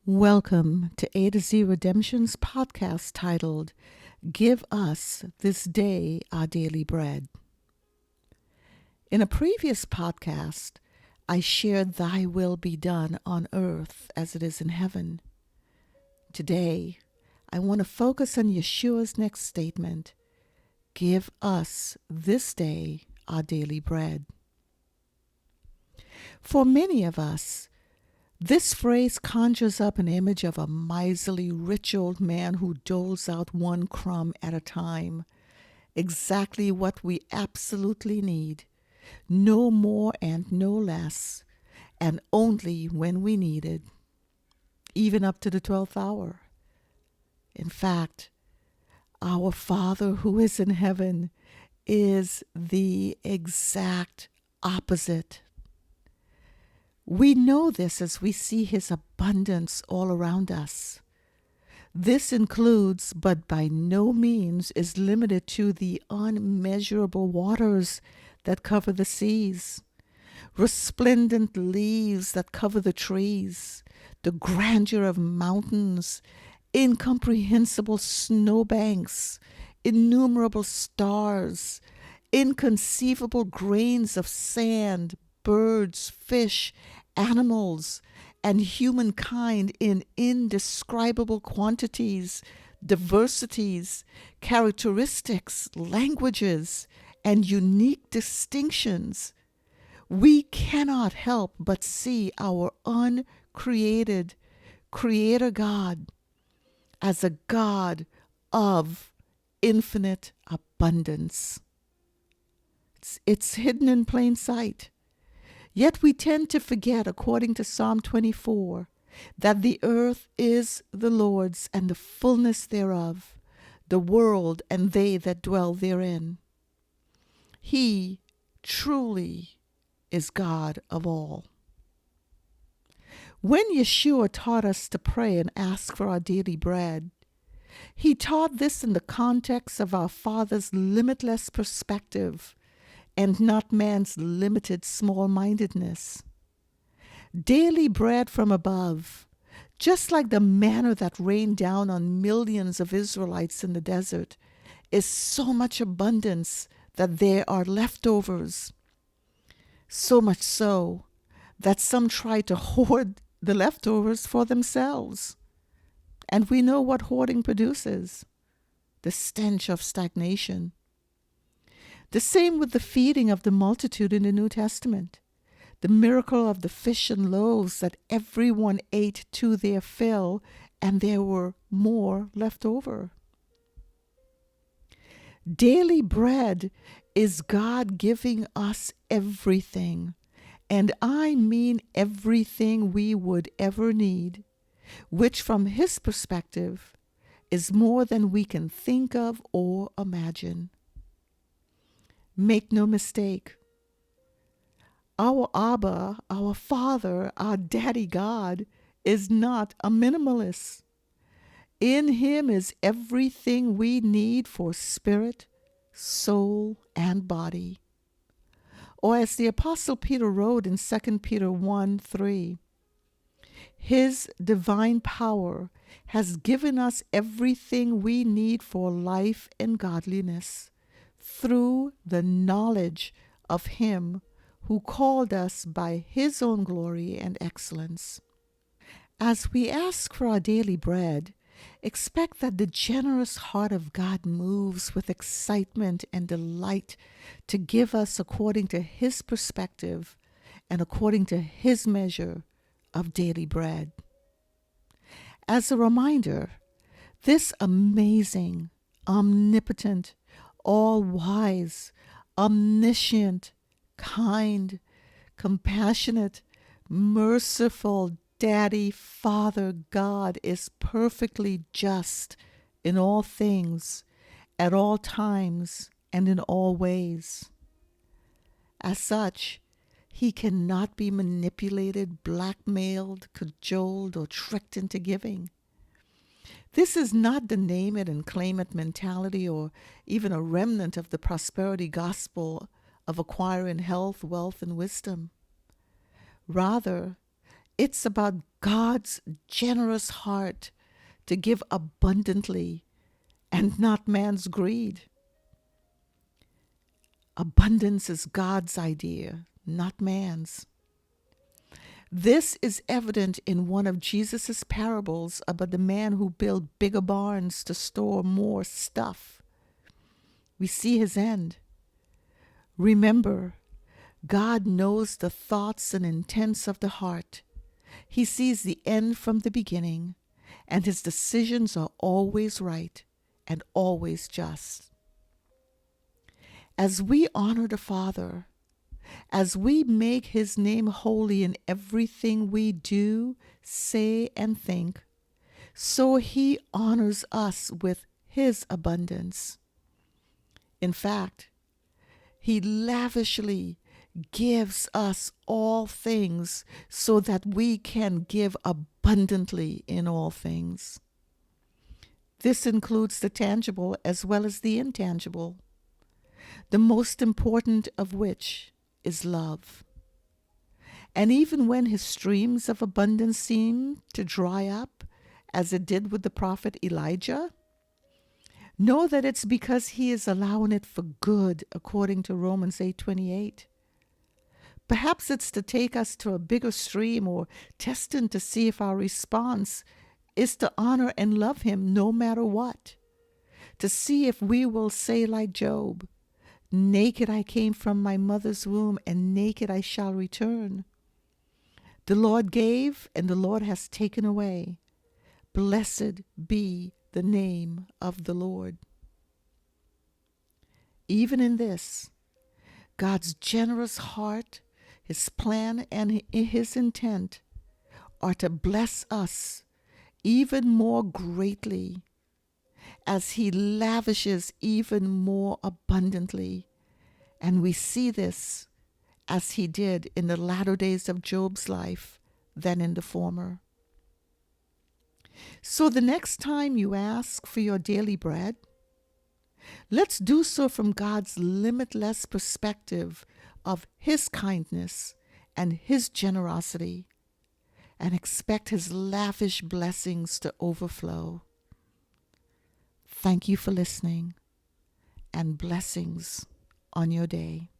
Welcome to A to Z Redemption's podcast titled, Give Us This Day Our Daily Bread. In a previous podcast, I shared Thy will be done on earth as it is in heaven. Today, I want to focus on Yeshua's next statement, Give us this day our daily bread. For many of us, this phrase conjures up an image of a miserly, rich old man who doles out one crumb at a time, exactly what we absolutely need, no more and no less, and only when we need it, even up to the 12th hour. In fact, our Father who is in heaven is the exact opposite. We know this as we see His abundance all around us. This includes, but by no means is limited to, the unmeasurable waters that cover the seas, resplendent leaves that cover the trees, the grandeur of mountains, incomprehensible snowbanks, innumerable stars, inconceivable grains of sand, birds, fish, animals, and humankind in indescribable quantities, diversities, characteristics, languages, and unique distinctions. We cannot help but see our uncreated Creator God as a God of infinite abundance. It's hidden in plain sight. Yet we tend to forget, according to Psalm 24, that the earth is the Lord's and the fullness thereof, the world and they that dwell therein. He truly is God of all. When Yeshua taught us to pray and ask for our daily bread, He taught this in the context of our Father's limitless perspective and not man's limited small-mindedness. Daily bread from above, just like the manna that rained down on millions of Israelites in the desert, is so much abundance that there are leftovers. So much so that some try to hoard the leftovers for themselves. And we know what hoarding produces, the stench of stagnation. The same with the feeding of the multitude in the New Testament, the miracle of the fish and loaves that everyone ate to their fill, and there were more left over. Daily bread is God giving us everything, and I mean everything we would ever need, which from His perspective is more than we can think of or imagine. Make no mistake, our Abba, our Father, our Daddy God, is not a minimalist. In Him is everything we need for spirit, soul, and body. Or as the Apostle Peter wrote in 2 Peter 1:3, His divine power has given us everything we need for life and godliness, through the knowledge of Him who called us by His own glory and excellence. As we ask for our daily bread, expect that the generous heart of God moves with excitement and delight to give us according to His perspective and according to His measure of daily bread. As a reminder, this amazing, omnipotent, all-wise, omniscient, kind, compassionate, merciful Daddy, Father, God is perfectly just in all things, at all times, and in all ways. As such, He cannot be manipulated, blackmailed, cajoled, or tricked into giving. This is not the name it and claim it mentality, or even a remnant of the prosperity gospel of acquiring health, wealth, and wisdom. Rather, it's about God's generous heart to give abundantly and not man's greed. Abundance is God's idea, not man's. This is evident in one of Jesus' parables about the man who built bigger barns to store more stuff. We see his end. Remember, God knows the thoughts and intents of the heart. He sees the end from the beginning, and his decisions are always right and always just. As we honor the Father, as we make his name holy in everything we do, say, and think, so he honors us with his abundance. In fact, he lavishly gives us all things so that we can give abundantly in all things. This includes the tangible as well as the intangible, the most important of which is love. And even when his streams of abundance seem to dry up, as it did with the prophet Elijah, know that it's because he is allowing it for good, according to Romans 8:28. Perhaps it's to take us to a bigger stream or testing to see if our response is to honor and love him no matter what, to see if we will say like Job, "Naked I came from my mother's womb, and naked I shall return. The Lord gave, and the Lord has taken away. Blessed be the name of the Lord." Even in this, God's generous heart, his plan, and his intent are to bless us even more greatly as he lavishes even more abundantly. And we see this as he did in the latter days of Job's life than in the former. So the next time you ask for your daily bread, let's do so from God's limitless perspective of his kindness and his generosity, and expect his lavish blessings to overflow. Thank you for listening, and blessings on your day.